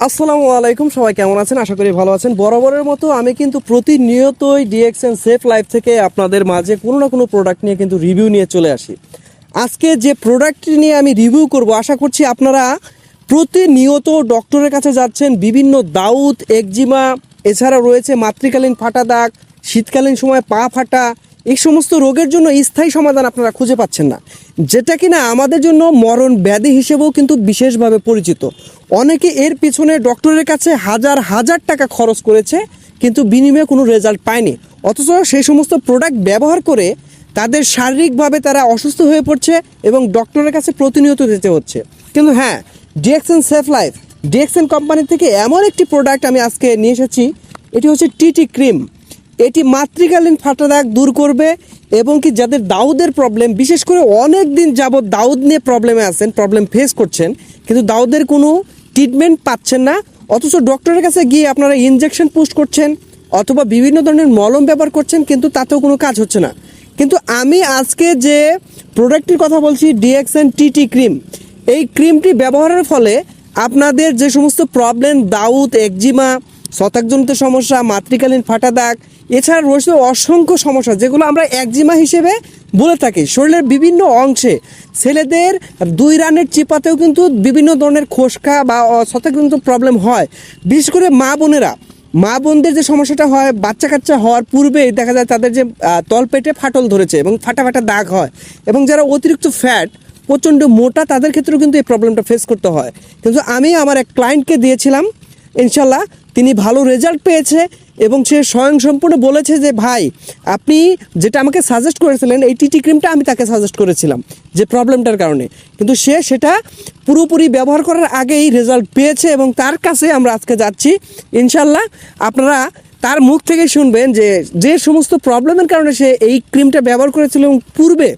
আসসালামু আলাইকুম, সবাই কেমন আছেন? আশা করি ভালো আছেন। বরাবরের মতো আমি কিন্তু প্রতিনিয়তই ডিএক্সএন সেফ লাইফ থেকে আপনাদের মাঝে কোনো না কোনো প্রোডাক্ট নিয়ে কিন্তু রিভিউ নিয়ে চলে আসি। আজকে যে প্রোডাক্টটি নিয়ে আমি রিভিউ করব, আশা করছি আপনারা প্রতিনিয়ত ডক্টরের কাছে যাচ্ছেন, বিভিন্ন দাউদ, একজিমা, এছাড়া রয়েছে মাতৃকালীন ফাটা দাগ, শীতকালীন সময় পা ফাটা, এই সমস্ত রোগের জন্য স্থায়ী সমাধান আপনারা খুঁজে পাচ্ছেন না, যেটা কিনা আমাদের জন্য মরণ ব্যাধি হিসেবেও কিন্তু বিশেষভাবে পরিচিত। অনেকে এর পিছনে ডক্টরের কাছে হাজার হাজার টাকা খরচ করেছে, কিন্তু বিনিময়ে কোনো রেজাল্ট পায়নি। অথচ সেই সমস্ত প্রোডাক্ট ব্যবহার করে তাদের শারীরিকভাবে তারা অসুস্থ হয়ে পড়ছে এবং ডক্টরের কাছে প্রতিনিয়ত যেতে হচ্ছে। কিন্তু হ্যাঁ, DXN safe life, DXN company থেকে এমন একটি প্রোডাক্ট আমি আজকে নিয়ে এসেছি। এটি হচ্ছে টিটি ক্রিম। এটি মাতৃকালীন ফাটা দাগ দূর করবে এবং কি যাদের দাউদের প্রবলেম, বিশেষ করে অনেক দিন যাবৎ দাউদ নিয়ে প্রবলেমে আছেন, প্রবলেম ফেস করছেন, কিন্তু দাউদের কোনো ট্রিটমেন্ট পাচ্ছেন না, অথচ ডক্টরের কাছে গিয়ে আপনারা ইনজেকশন পুশ করছেন অথবা বিভিন্ন ধরনের মলম ব্যবহার করছেন, কিন্তু তাতেও কোনো কাজ হচ্ছে না। কিন্তু আমি আজকে যে প্রোডাক্টটির কথা বলছি, ডিএক্সএন টিটি ক্রিম, এই ক্রিমটি ব্যবহারের ফলে আপনাদের যে সমস্ত প্রবলেম, দাউদ, একজিমা, শতাকজনিত সমস্যা, মাতৃকালীন ফাটা দাগ, এছাড়া রয়েছে অসংখ্য সমস্যা যেগুলো আমরা একজিমা হিসেবে বলে থাকি। শরীরের বিভিন্ন অংশে ছেলেদের 2 রানের চিপাতেও কিন্তু বিভিন্ন ধরনের খোসকা বা শতাকজনিত প্রবলেম হয়। বিশেষ করে মা বোনদের যে সমস্যাটা হয়, বাচ্চা কাচ্চা হওয়ার পূর্বেই দেখা যায় তাদের যে তলপেটে ফাটল ধরেছে এবং ফাটা ফাটা দাগ হয়, এবং যারা অতিরিক্ত ফ্যাট, প্রচণ্ড মোটা, তাদের ক্ষেত্রেও কিন্তু এই প্রবলেমটা ফেস করতে হয়। কিন্তু আমি আমার এক ক্লায়েন্টকে দিয়েছিলাম, ইনশাল্লাহ তিনি ভালো রেজাল্ট পেয়েছে এবং সে স্বয়ংসম্পূর্ণ বলেছে যে ভাই, আপনি যেটা আমাকে সাজেস্ট করেছিলেন, এই টিটি ক্রিমটা আমি তাকে সাজেস্ট করেছিলাম যে প্রবলেমটার কারণে, কিন্তু সে সেটা পুরোপুরি ব্যবহার করার আগেই রেজাল্ট পেয়েছে এবং তার কাছে আমরা আজকে যাচ্ছি। ইনশাল্লাহ আপনারা তার মুখ থেকে শুনবেন যে যে সমস্ত প্রবলেমের কারণে সে এই ক্রিমটা ব্যবহার করেছিল এবং পূর্বে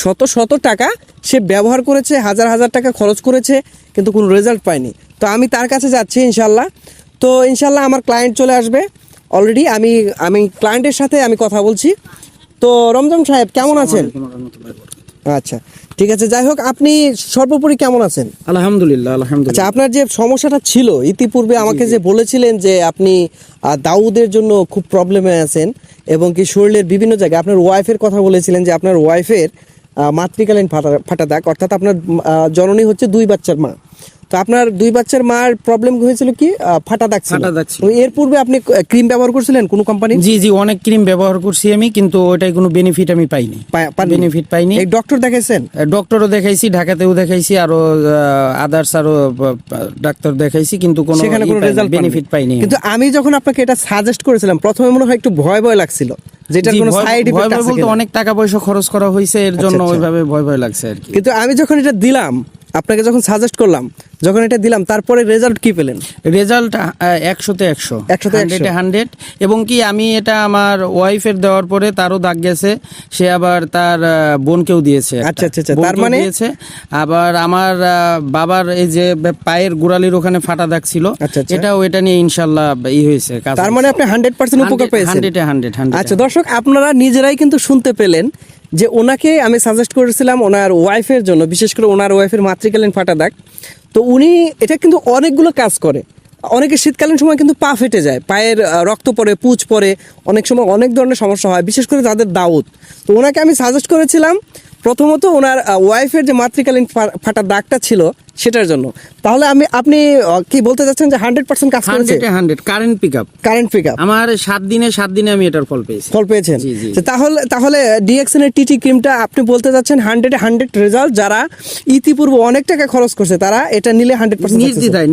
শত শত টাকা সে ব্যবহার করেছে, হাজার হাজার টাকা খরচ করেছে, কিন্তু কোনো রেজাল্ট পায়নি। তো আমি তার কাছে যাচ্ছি ইনশাল্লাহ। তো ইনশাল্লাহ আমার ক্লায়েন্ট চলে আসবে অলরেডি। আমি ক্লায়েন্টের সাথে আমি কথা বলছি। তো রমজান সাহেব কেমন আছেন? আচ্ছা, ঠিক আছে। যাই হোক, আপনি সর্বোপরি কেমন আছেন? আলহামদুলিল্লাহ। আচ্ছা, আপনার যে সমস্যাটা ছিল ইতিপূর্বে আমাকে যে বলেছিলেন যে আপনি দাউদের জন্য খুব প্রবলেমে আছেন এবং কি শরীরের বিভিন্ন জায়গায়, আপনার ওয়াইফের কথা বলেছিলেন যে আপনার ওয়াইফের মাতৃকালীন ফাটা দাগ, অর্থাৎ আপনার জননী হচ্ছে 2 বাচ্চার মা। তো আপনার 2 বাচ্চার মার প্রবলেম হয়েছিল কি ফাটা দাগ ছিল। তো এর পূর্বে আপনি ক্রিম ব্যবহার করছিলেন কোন কোম্পানি? জি, অনেক ক্রিম ব্যবহার করছি আমি, কিন্তু ওটাই কোনো বেনিফিট আমি পাইনি। বেনিফিট পাইনি। এই ডক্টর দেখাইছেন? ডক্টরও দেখাইছি, ঢাকাতেও দেখাইছি, আরো আদার্স আরো ডাক্তার দেখাইছি, কিন্তু কোনো সেখানে কোনো রেজাল্ট বেনিফিট পাইনি। কিন্তু আমি যখন আপনাকে এটা সাজেস্ট করেছিলাম, প্রথমে মনে হয় একটু ভয় লাগছিল, যেটার কোনো সাইড ইফেক্ট আছে বলতে অনেক টাকা পয়সা খরচ করা হয়েছে, এর জন্য ওইভাবে ভয় লাগছে আর কি। কিন্তু আমি যখন এটা দিলাম, আপনাকে যখন সাজেস্ট করলাম, যখন এটা দিলাম, তারপরে রেজাল্ট কি পেলেন? রেজাল্ট 100-তে 100 এবং কি আমি এটা আমার ওয়াইফের দেওয়ার পরে তারও দাগ গেছে, সে আবার তার বোনকেও দিয়েছে। আচ্ছা, তার মানে দিয়েছে। আবার আমার বাবার এই যে পায়ের গোড়ালির ওখানে ফাটা দাগ ছিল, এটাও এটা নিয়ে ইনশাআল্লাহ হয়েছে। তার মানে আপনি 100% উপকার পেয়েছেন। 100 আচ্ছা দর্শক, আপনারা নিজেরাই কিন্তু শুনতে পেলেন যে ওনাকে আমি সাজেস্ট করেছিলাম ওনার ওয়াইফের জন্য, বিশেষ করে ওনার ওয়াইফের মাতৃকালীন ফাটা দাগ। তো উনি এটা কিন্তু অনেকগুলো কাজ করে। অনেকে শীতকালীন সময় কিন্তু পা ফেটে যায়, পায়ের রক্ত পড়ে, পুঁজ পড়ে, অনেক সময় অনেক ধরনের সমস্যা হয়, বিশেষ করে যাদের দাউদ। তো ওনাকে আমি সাজেস্ট করেছিলাম প্রথমত ওনার ওয়াইফের যে মাতৃকালীন ফাটা দাগটা ছিল সেটার জন্য। তাহলে আপনি কি বলতে চাচ্ছেন যে 100% কাজ করেছে? 100 কারেন্ট পিকআপ আমার 7 দিনে আমি এটার ফল পেয়েছেন। তাহলে ডিএক্সএন এর টিটি ক্রিমটা আপনি বলতে চাচ্ছেন 100 রেজাল্ট। যারা ইতিপূর্বে অনেক টাকা খরচ করছে তারা এটা নিলে 100%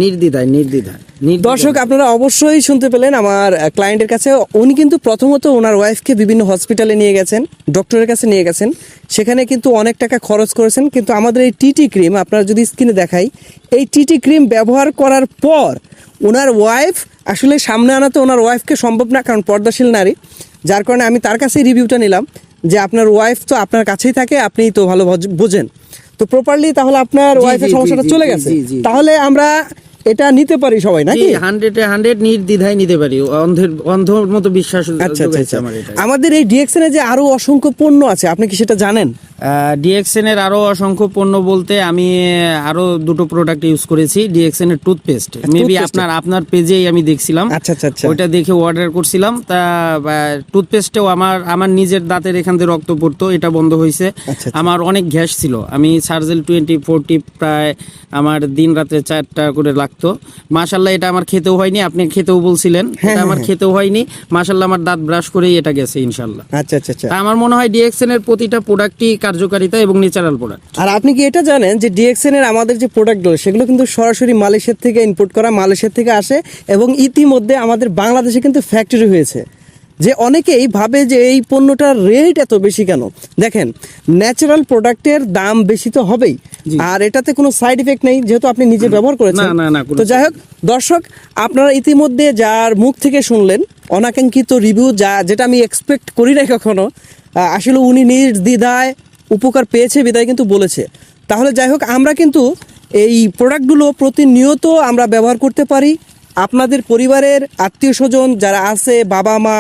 নির্দ্বিধায়। দর্শক, আপনারা অবশ্যই শুনতে পেলেন আমার ক্লায়েন্টের কাছে। উনি কিন্তু প্রথমত ওনার ওয়াইফকে বিভিন্ন হসপিটালে নিয়ে গেছেন, ডক্টরের কাছে নিয়ে গেছেন, সেখানে কিন্তু অনেক টাকা খরচ করেছেন। কিন্তু আমাদের এই টিটি ক্রিম, আপনারা যদি স্ক্রিনে দেখাই, এই টিটি ক্রিম ব্যবহার করার পর ওনার ওয়াইফ, আসলে সামনে আনা তো ওনার ওয়াইফকে সম্ভব না, কারণ পর্দাশীল নারী, যার কারণে আমি তার কাছেই রিভিউটা নিলাম যে আপনার ওয়াইফ তো আপনার কাছেই থাকে, আপনিই তো ভালো বোঝেন, তো প্রপারলি তাহলে আপনার ওয়াইফের সমস্যাটা চলে গেছে। তাহলে আমরা এটা নিতে পারি সবাই নাকি? 100 নির্দ্বিধায় নিতে পারি, অন্ধের মতো বিশ্বাস। আচ্ছা, আমাদের এই ডিএক্সএন এ যে আরো অসংখ্য পণ্য আছে, আপনি কি সেটা জানেন? ডিএক্সএন এর আরো অসংখ্য পণ্য বলতে আমি আরো দুটো প্রোডাক্ট ইউজ করেছি। ডিএক্সএন এর টুথপেস্ট মেবি আপনার পেজেই আমি দেখছিলাম, আচ্ছা আচ্ছা আচ্ছা। ওইটা দেখে অর্ডার করছিলাম। তা টুথপেস্টেও আমার নিজের দাঁতের এখান থেকে রক্ত পড়তো, এটা বন্ধ হয়েছে। আচ্ছা। আমার অনেক গ্যাস ছিল, আমি সার্জেল 20-40 প্রায় আমার দিন রাতে 4টা করে লাগতো। মাশাল্লাহ এটা আমার খেতেও হয়নি, আপনি খেতেও বলছিলেন, এটা আমার খেতেও হয়নি। মাশাল্লাহ আমার দাঁত ব্রাশ করেই এটা গেছে ইনশাল্লাহ। আচ্ছা আচ্ছা আচ্ছা। তা আমার মনে হয় ডিএক্সএন এর প্রতিটা প্রোডাক্টই কার্যকারিতা এবং ন্যাচারাল প্রোডাক্ট। আর আপনি কি এটা জানেন যে ডিএক্সএন এর আমাদের যে প্রোডাক্টগুলো সেগুলো কিন্তু সরাসরি মালয়েশিয়া থেকে ইম্পোর্ট করা, মালয়েশিয়া থেকে আসে এবং ইতিমধ্যে আমাদের বাংলাদেশে কিন্তু ফ্যাক্টরি হয়েছে। যে অনেকেই ভাবে যে এই পণ্যটার রেট এত বেশি কেন, দেখেন ন্যাচারাল প্রোডাক্টের দাম বেশি তো হবেই, আর এটাতে কোনো সাইড ইফেক্ট নেই যেহেতু আপনি নিজে ব্যবহার করেছেন। না, কোনো তো যাই হোক দর্শক, আপনারা ইতিমধ্যে যার মুখ থেকে শুনলেন অনাকাঙ্ক্ষিত রিভিউ, যেটা আমি এক্সপেক্ট করি না কখনো, আসলে উনি নিজ দ্বিধায় উপকার পেয়েছে বিদায় কিন্তু বলেছে। তাহলে যাই হোক, আমরা কিন্তু এই প্রোডাক্টগুলো প্রতিনিয়ত আমরা ব্যবহার করতে পারি। আপনাদের পরিবারের আত্মীয় স্বজন যারা আছে, বাবা মা,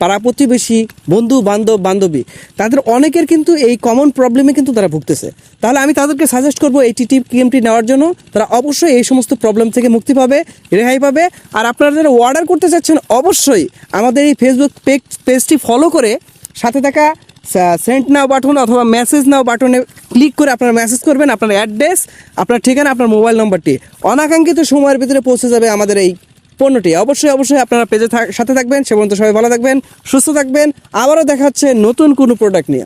পাড়া প্রতিবেশী, বন্ধু বান্ধব বান্ধবী, তাদের অনেকের কিন্তু এই কমন প্রবলেমে কিন্তু তারা ভুগতেছে। তাহলে আমি তাদেরকে সাজেস্ট করবো এই টিটি ক্রিমটি নেওয়ার জন্য। তারা অবশ্যই এই সমস্ত প্রবলেম থেকে মুক্তি পাবে, রেহাই পাবে। আর আপনারা যারা অর্ডার করতে চাচ্ছেন অবশ্যই আমাদের এই ফেসবুক পেজটি ফলো করে সাথে থাকা সেন্ড নাও বাটন অথবা মেসেজ নাও বাটনে ক্লিক করে আপনারা মেসেজ করবেন আপনার অ্যাড্রেস, আপনার ঠিকানা, আপনার মোবাইল নম্বরটি। অনাকাঙ্ক্ষিত সময়ের ভিতরে পৌঁছে যাবে আমাদের এই পণ্যটি। অবশ্যই আপনারা পেজে সাথে থাকবেন। সে পর্যন্ত সবাই ভালো থাকবেন, সুস্থ থাকবেন। আবারও দেখা হচ্ছে নতুন কোনো প্রোডাক্ট নিয়ে।